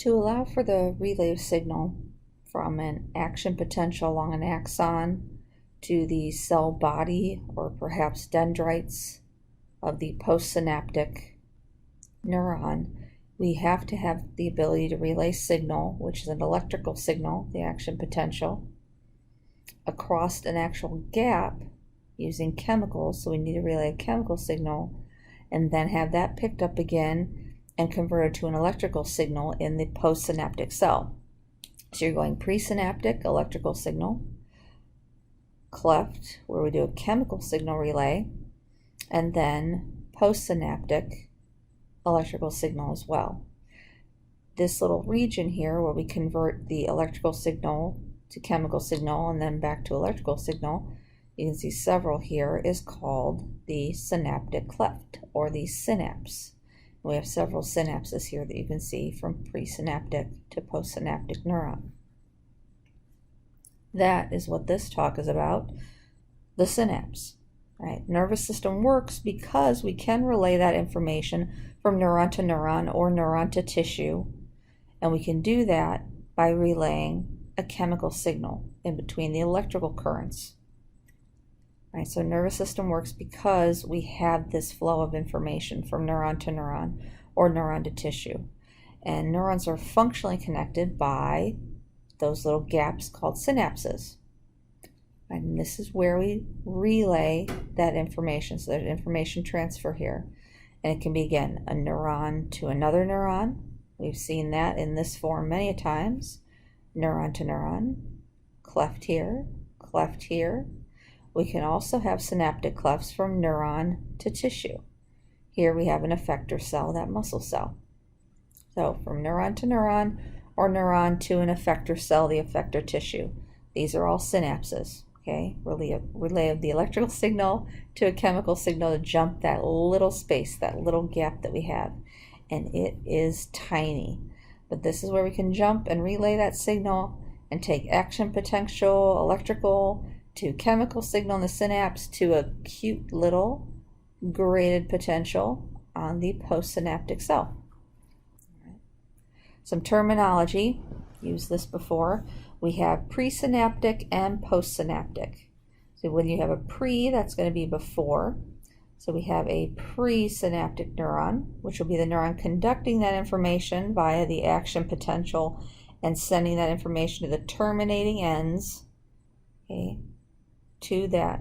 To allow for the relay signal from an action potential along an axon to the cell body or perhaps dendrites of the postsynaptic neuron, we have to have the ability to relay signal, which is an electrical signal, the action potential, across an actual gap using chemicals. So we need to relay a chemical signal and then have that picked up again and converted to an electrical signal in the postsynaptic cell. So you're going presynaptic electrical signal, cleft, where we do a chemical signal relay, and then postsynaptic electrical signal as well. This little region here where we convert the electrical signal to chemical signal and then back to electrical signal, you can see several here, is called the synaptic cleft or the synapse. We have several synapses here that you can see from presynaptic to postsynaptic neuron. That is what this talk is about, the synapse. Right? Nervous system works because we can relay that information from neuron to neuron or neuron to tissue, and we can do that by relaying a chemical signal in between the electrical currents. Right? So nervous system works because we have this flow of information from neuron to neuron or neuron to tissue. And neurons are functionally connected by those little gaps called synapses. And this is where we relay that information. So there's information transfer here. And it can be, again, a neuron to another neuron. We've seen that in this form many times. Neuron to neuron, cleft here, cleft here. We can also have synaptic clefts from neuron to tissue. Here we have an effector cell, that muscle cell. So from neuron to neuron or neuron to an effector cell, the effector tissue. These are all synapses. Okay, relay of the electrical signal to a chemical signal to jump that little space, that little gap that we have. And it is tiny. But this is where we can jump and relay that signal and take action potential, electrical, to chemical signal in the synapse to a cute little graded potential on the postsynaptic cell. Some terminology, used this before. We have presynaptic and postsynaptic. So when you have a pre, that's going to be before. So we have a presynaptic neuron, which will be the neuron conducting that information via the action potential and sending that information to the terminating ends, okay, to that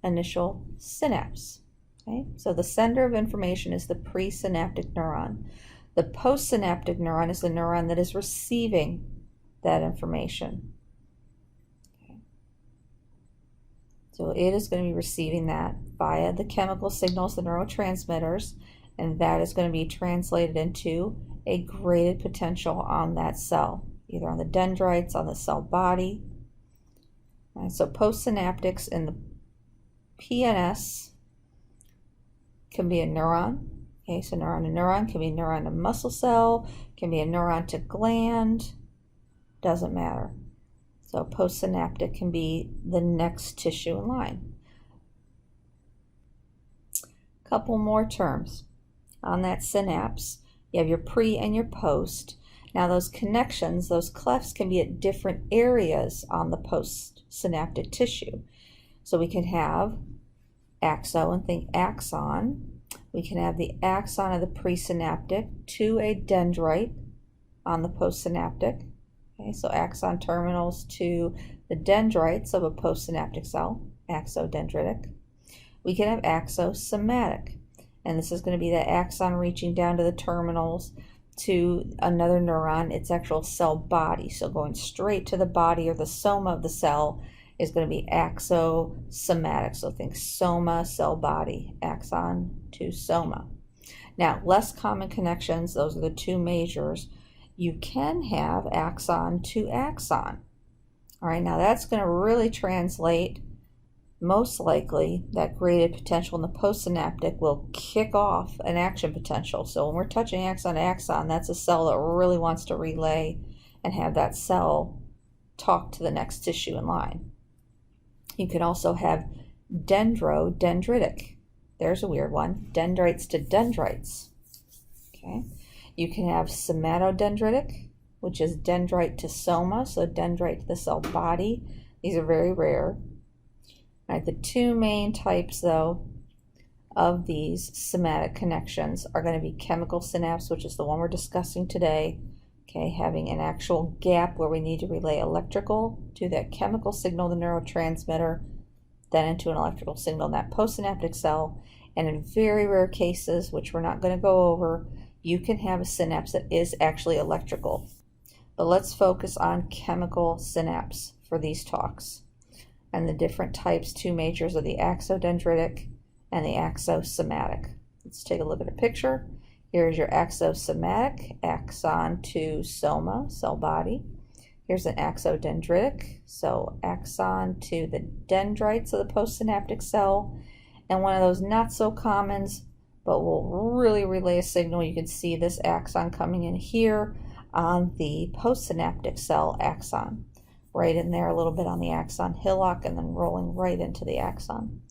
initial synapse. Okay? So the sender of information is the presynaptic neuron. The postsynaptic neuron is the neuron that is receiving that information. Okay. So it is going to be receiving that via the chemical signals, the neurotransmitters, and that is going to be translated into a graded potential on that cell, either on the dendrites, on the cell body. And so postsynaptics in the PNS can be a neuron. Okay, so neuron to neuron can be a neuron to muscle cell, can be a neuron to gland, doesn't matter. So postsynaptic can be the next tissue in line. Couple more terms. On that synapse, you have your pre and your post. Now those connections, those clefts can be at different areas on the postsynaptic tissue. So we can have axo and think axon. We can have the axon of the presynaptic to a dendrite on the postsynaptic. Okay, so axon terminals to the dendrites of a postsynaptic cell, axodendritic. We can have axosomatic, and this is going to be the axon reaching down to the terminals to another neuron, its actual cell body. So going straight to the body or the soma of the cell is going to be axosomatic. So think soma, cell body, axon to soma. Now, less common connections, those are the two majors. You can have axon to axon. All right, now that's going to really translate, most likely, that graded potential in the postsynaptic will kick off an action potential. So when we're touching axon to axon, that's a cell that really wants to relay and have that cell talk to the next tissue in line. You could also have dendrodendritic. There's a weird one. Dendrites to dendrites. Okay. You can have somatodendritic which is dendrite to soma, so dendrite to the cell body. These are very rare. All right, the two main types, though, of these somatic connections are going to be chemical synapse, which is the one we're discussing today, okay, having an actual gap where we need to relay electrical to that chemical signal, the neurotransmitter, then into an electrical signal in that postsynaptic cell. And in very rare cases, which we're not going to go over, you can have a synapse that is actually electrical. But let's focus on chemical synapse for these talks. And the different types, two majors, are the axodendritic and the axosomatic. Let's take a look at a picture. Here's your axosomatic, axon to soma, cell body. Here's an axodendritic, so axon to the dendrites of the postsynaptic cell. And one of those not so commons, but will really relay a signal. You can see this axon coming in here on the postsynaptic cell axon. Right in there, a little bit on the axon hillock, and then rolling right into the axon.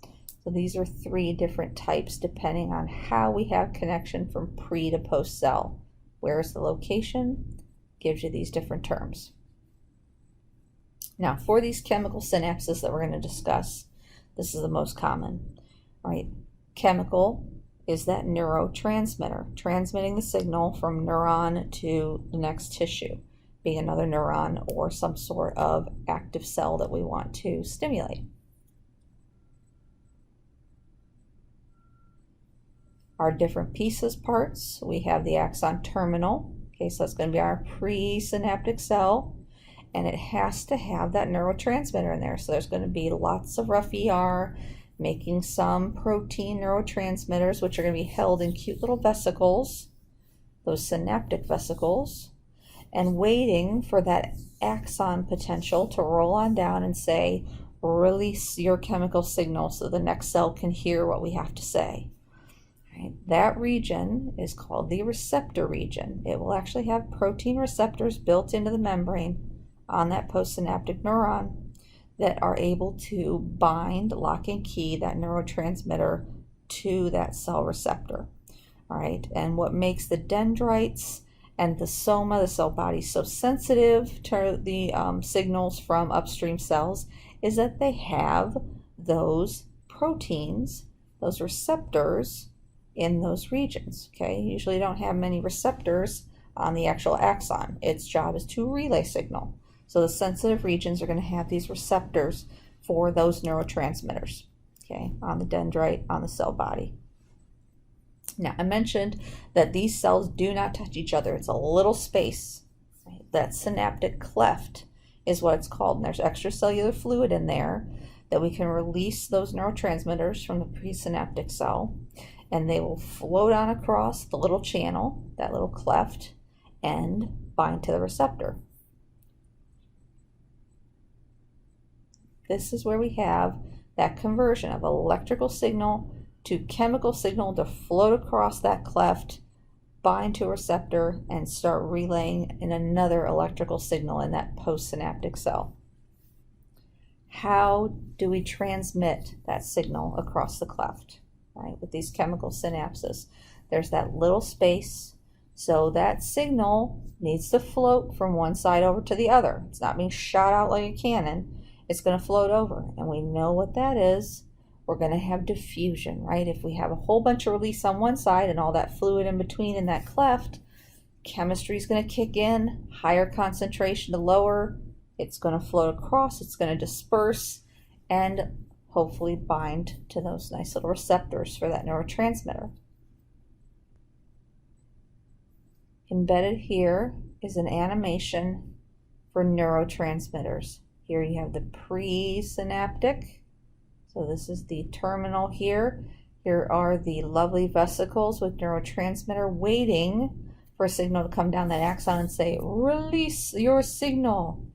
So these are three different types depending on how we have connection from pre to post cell. Where is the location? Gives you these different terms. Now, for these chemical synapses that we're going to discuss, this is the most common. All right, chemical is that neurotransmitter, transmitting the signal from neuron to the next tissue, being another neuron or some sort of active cell that we want to stimulate. Our different pieces, parts, we have the axon terminal. Okay, so that's going to be our presynaptic cell, and it has to have that neurotransmitter in there. So there's going to be lots of rough ER, making some protein neurotransmitters, which are going to be held in cute little vesicles, those synaptic vesicles, and waiting for that axon potential to roll on down and say, release your chemical signal so the next cell can hear what we have to say. Right? That region is called the receptor region. It will actually have protein receptors built into the membrane on that postsynaptic neuron that are able to bind, lock and key that neurotransmitter to that cell receptor. All right, and what makes the dendrites and the soma, the cell body, so sensitive to the signals from upstream cells is that they have those proteins, those receptors in those regions. Okay, usually you don't have many receptors on the actual axon. Its job is to relay signal. So the sensitive regions are going to have these receptors for those neurotransmitters, okay, on the dendrite, on the cell body. Now, I mentioned that these cells do not touch each other. It's a little space. Right? That synaptic cleft is what it's called. And there's extracellular fluid in there that we can release those neurotransmitters from the presynaptic cell, and they will float on across the little channel, that little cleft, and bind to the receptor. This is where we have that conversion of electrical signal to chemical signal to float across that cleft, bind to a receptor, and start relaying in another electrical signal in that postsynaptic cell. How do we transmit that signal across the cleft? Right, with these chemical synapses, there's that little space, so that signal needs to float from one side over to the other. It's not being shot out like a cannon. It's going to float over, and we know what that is. We're going to have diffusion, right? If we have a whole bunch of release on one side and all that fluid in between in that cleft, chemistry is going to kick in, higher concentration to lower. It's going to float across, it's going to disperse, and hopefully bind to those nice little receptors for that neurotransmitter. Embedded here is an animation for neurotransmitters. Here you have the presynaptic. So this is the terminal here. Here are the lovely vesicles with neurotransmitter waiting for a signal to come down that axon and say, release your signal.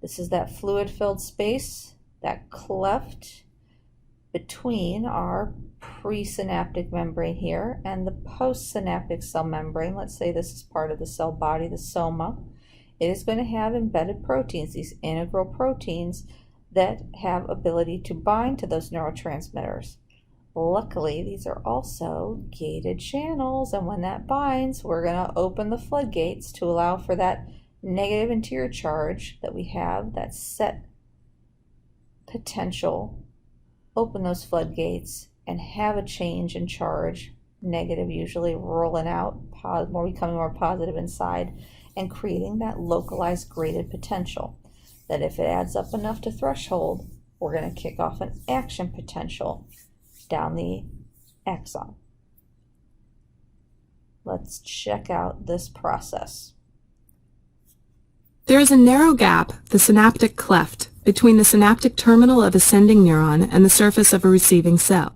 This is that fluid-filled space, that cleft between our presynaptic membrane here and the postsynaptic cell membrane. Let's say this is part of the cell body, the soma. It is going to have embedded proteins, these integral proteins that have ability to bind to those neurotransmitters. Luckily, these are also gated channels, and when that binds, we're going to open the floodgates to allow for that negative interior charge that we have, that set potential, open those floodgates and have a change in charge, negative usually rolling out, more becoming more positive inside, and creating that localized graded potential that if it adds up enough to threshold, we're going to kick off an action potential down the axon. Let's check out this process. There is a narrow gap, the synaptic cleft, between the synaptic terminal of a sending neuron and the surface of a receiving cell.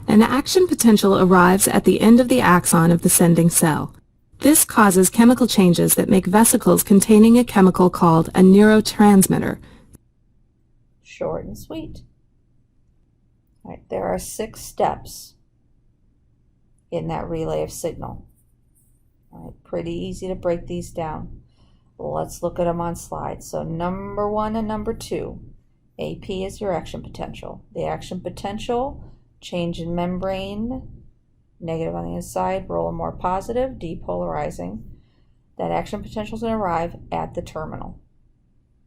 An action potential arrives at the end of the axon of the sending cell. This causes chemical changes that make vesicles containing a chemical called a neurotransmitter. Short and sweet. All right, there are 6 steps in that relay of signal. All right, pretty easy to break these down. Let's look at them on slides. So number 1 and number 2, AP is your action potential. The action potential, change in membrane, negative on the inside, rolling more positive, depolarizing. That action potential is going to arrive at the terminal.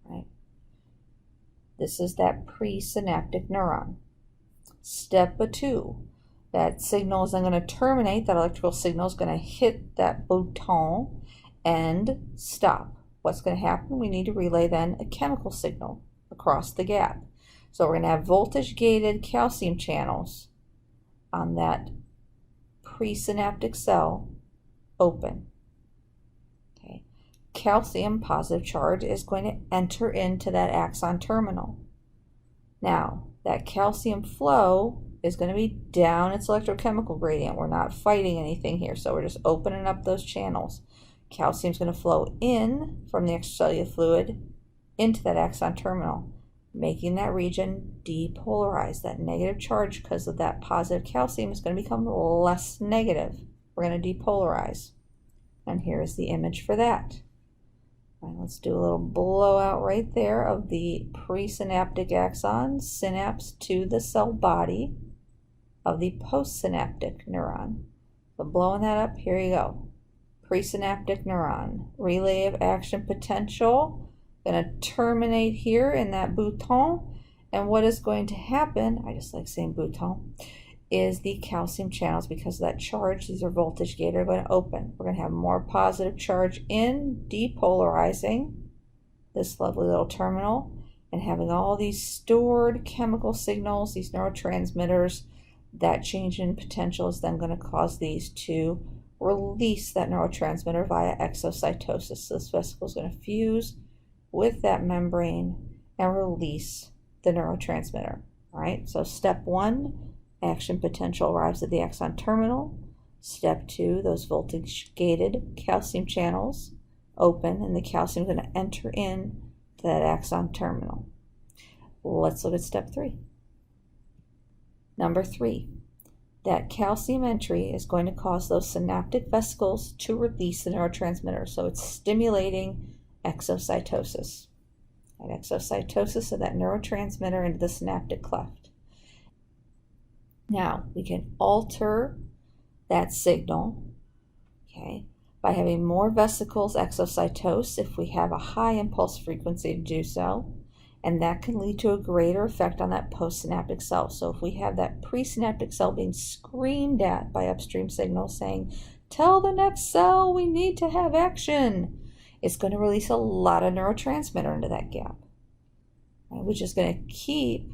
Right? This is that presynaptic neuron. Step 2, that signal is then going to terminate, that electrical signal is going to hit that bouton and stop. What's going to happen? We need to relay then a chemical signal across the gap. So we're going to have voltage gated calcium channels on that presynaptic cell open. Okay. Calcium positive charge is going to enter into that axon terminal. Now, that calcium flow is going to be down its electrochemical gradient. We're not fighting anything here, so we're just opening up those channels. Calcium is going to flow in from the extracellular fluid into that axon terminal, making that region depolarize. That negative charge, because of that positive calcium, is going to become less negative. We're going to depolarize. And here's the image for that. All right, let's do a little blowout right there of the presynaptic axon, synapse to the cell body of the postsynaptic neuron. So blowing that up, here you go. Presynaptic neuron, relay of action potential, going to terminate here in that bouton, and what is going to happen, I just like saying bouton, is the calcium channels, because of that charge, these are voltage gated, are going to open. We're going to have more positive charge in, depolarizing this lovely little terminal, and having all these stored chemical signals, these neurotransmitters. That change in potential is then going to cause these to release that neurotransmitter via exocytosis. So this vesicle is going to fuse with that membrane and release the neurotransmitter. All right, so step 1, action potential arrives at the axon terminal. Step 2, those voltage gated calcium channels open, and the calcium is going to enter in to that axon terminal. Let's look at step 3. Number 3. That calcium entry is going to cause those synaptic vesicles to release the neurotransmitter. So it's stimulating exocytosis. And exocytosis of that neurotransmitter into the synaptic cleft. Now, we can alter that signal, okay, by having more vesicles exocytose if we have a high impulse frequency to do so. And that can lead to a greater effect on that postsynaptic cell. So if we have that presynaptic cell being screamed at by upstream signals saying, tell the next cell we need to have action, it's going to release a lot of neurotransmitter into that gap, right, which is going to keep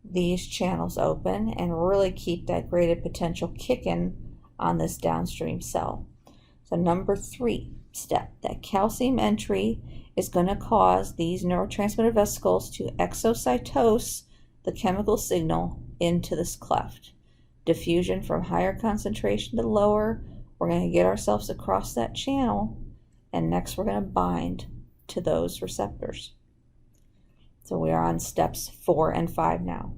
these channels open and really keep that graded potential kicking on this downstream cell. So number 3 step, that calcium entry is going to cause these neurotransmitter vesicles to exocytose the chemical signal into this cleft. Diffusion from higher concentration to lower, we're going to get ourselves across that channel, and next we're going to bind to those receptors. So we are on steps 4 and 5 now.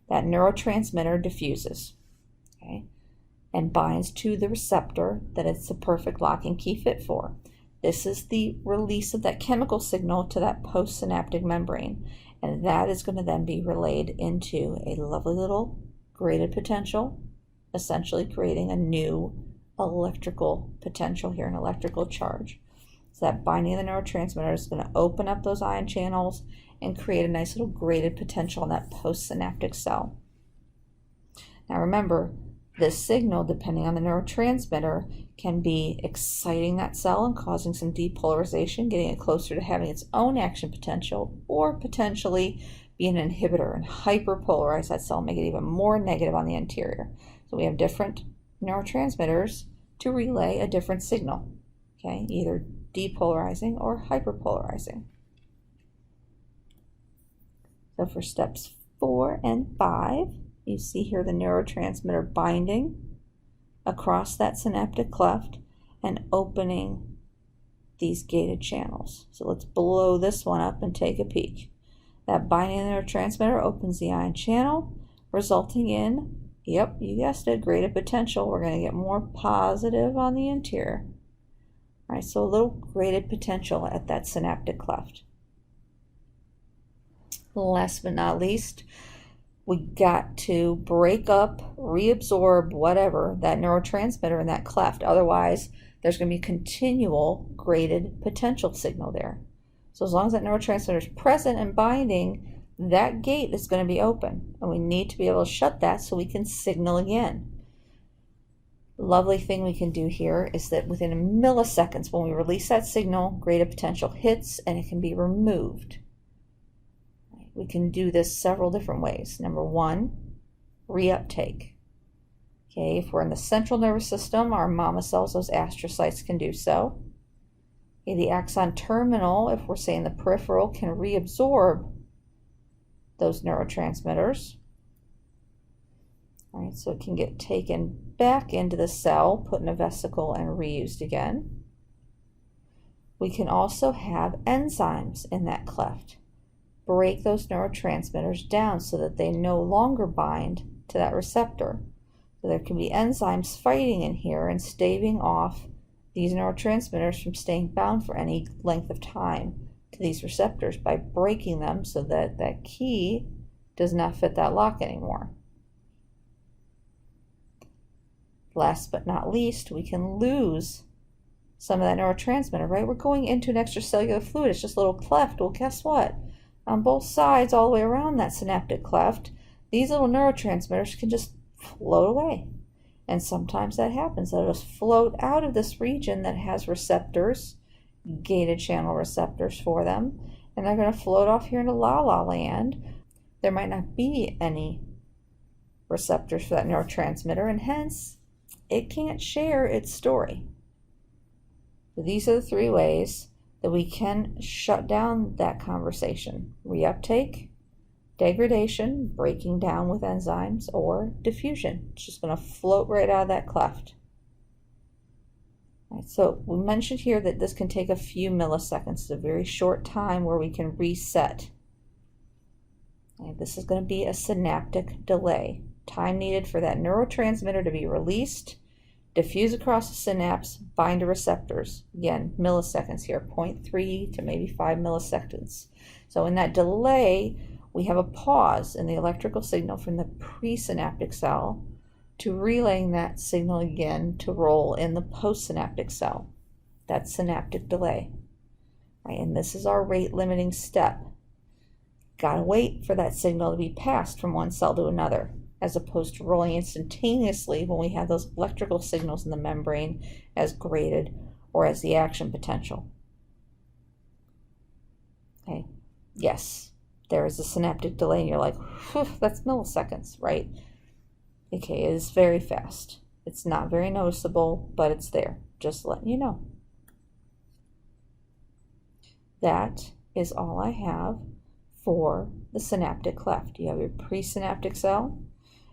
That neurotransmitter diffuses, okay, and binds to the receptor that it's a perfect lock and key fit for. This is the release of that chemical signal to that postsynaptic membrane, and that is going to then be relayed into a lovely little graded potential, essentially creating a new electrical potential here, an electrical charge. So that binding of the neurotransmitter is going to open up those ion channels and create a nice little graded potential in that postsynaptic cell. Now remember, this signal, depending on the neurotransmitter, can be exciting that cell and causing some depolarization, getting it closer to having its own action potential, or potentially be an inhibitor and hyperpolarize that cell, make it even more negative on the interior. So we have different neurotransmitters to relay a different signal, okay, either depolarizing or hyperpolarizing. So for steps 4 and 5, you see here the neurotransmitter binding across that synaptic cleft and opening these gated channels. So let's blow this one up and take a peek. That binding neurotransmitter opens the ion channel, resulting in, yep, you guessed it, graded potential. We're going to get more positive on the interior. All right, so a little graded potential at that synaptic cleft. Last but not least, we got to break up, reabsorb, whatever, that neurotransmitter in that cleft. Otherwise, there's going to be continual graded potential signal there. So as long as that neurotransmitter is present and binding, that gate is going to be open. And we need to be able to shut that so we can signal again. The lovely thing we can do here is that within milliseconds, when we release that signal, graded potential hits and it can be removed. We can do this several different ways. Number 1, reuptake. Okay, if we're in the central nervous system, our mama cells, those astrocytes, can do so. Okay, the axon terminal, if we're saying the peripheral, can reabsorb those neurotransmitters. All right, so it can get taken back into the cell, put in a vesicle, and reused again. We can also have enzymes in that cleft. Break those neurotransmitters down so that they no longer bind to that receptor. So there can be enzymes fighting in here and staving off these neurotransmitters from staying bound for any length of time to these receptors by breaking them so that that key does not fit that lock anymore. Last but not least, we can lose some of that neurotransmitter, right? We're going into an extracellular fluid. It's just a little cleft. Well, guess what? On both sides, all the way around that synaptic cleft, these little neurotransmitters can just float away. And sometimes that happens. They'll just float out of this region that has receptors, gated channel receptors for them, and they're going to float off here into la-la land. There might not be any receptors for that neurotransmitter, and hence, it can't share its story. So these are the 3 ways that we can shut down that conversation: reuptake, degradation, breaking down with enzymes, or diffusion. It's just going to float right out of that cleft. Right, so we mentioned here that this can take a few milliseconds. It's a very short time where we can reset. Okay, this is going to be a synaptic delay. Time needed for that neurotransmitter to be released, diffuse across the synapse, bind to receptors. Again, milliseconds here, 0.3 to maybe 5 milliseconds. So in that delay, we have a pause in the electrical signal from the presynaptic cell to relaying that signal again to roll in the postsynaptic cell. That's synaptic delay. Right, and this is our rate limiting step. Gotta wait for that signal to be passed from one cell to another, as opposed to rolling instantaneously when we have those electrical signals in the membrane as graded or as the action potential. Okay, yes, there is a synaptic delay, and you're like, that's milliseconds, right? Okay, it is very fast. It's not very noticeable, but it's there. Just letting you know. That is all I have for the synaptic cleft. You have your presynaptic cell.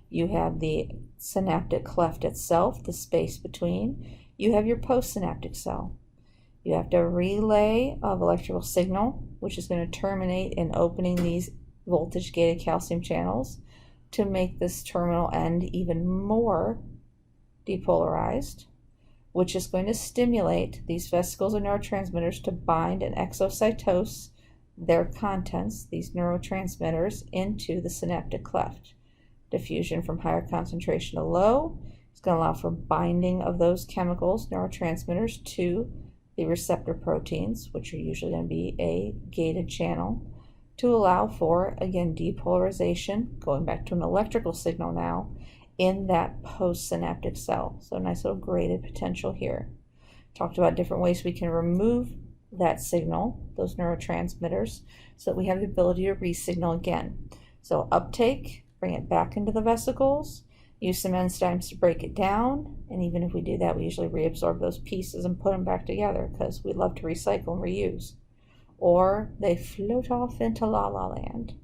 You have the synaptic cleft itself, the space between. You have your postsynaptic cell. You have a relay of electrical signal, which is going to terminate in opening these voltage-gated calcium channels to make this terminal end even more depolarized, which is going to stimulate these vesicles or neurotransmitters to bind and exocytose their contents, these neurotransmitters, into the synaptic cleft. Diffusion from higher concentration to low is going to allow for binding of those chemicals, neurotransmitters, to the receptor proteins, which are usually going to be a gated channel, to allow for, again, depolarization, going back to an electrical signal now, in that postsynaptic cell. So a nice little graded potential here. Talked about different ways we can remove that signal, those neurotransmitters, so that we have the ability to re-signal again. So uptake, bring it back into the vesicles, use some enzymes to break it down, and even if we do that, we usually reabsorb those pieces and put them back together because we love to recycle and reuse. Or they float off into la-la land.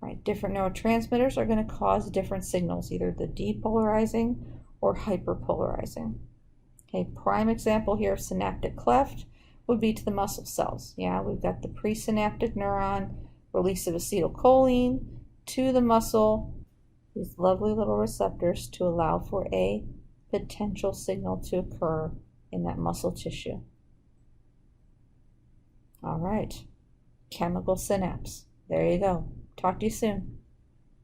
Right, different neurotransmitters are going to cause different signals, either the depolarizing or hyperpolarizing. Okay, prime example here of synaptic cleft would be to the muscle cells. Yeah, we've got the presynaptic neuron, release of acetylcholine to the muscle, these lovely little receptors to allow for a potential signal to occur in that muscle tissue. All right, chemical synapse. There you go. Talk to you soon.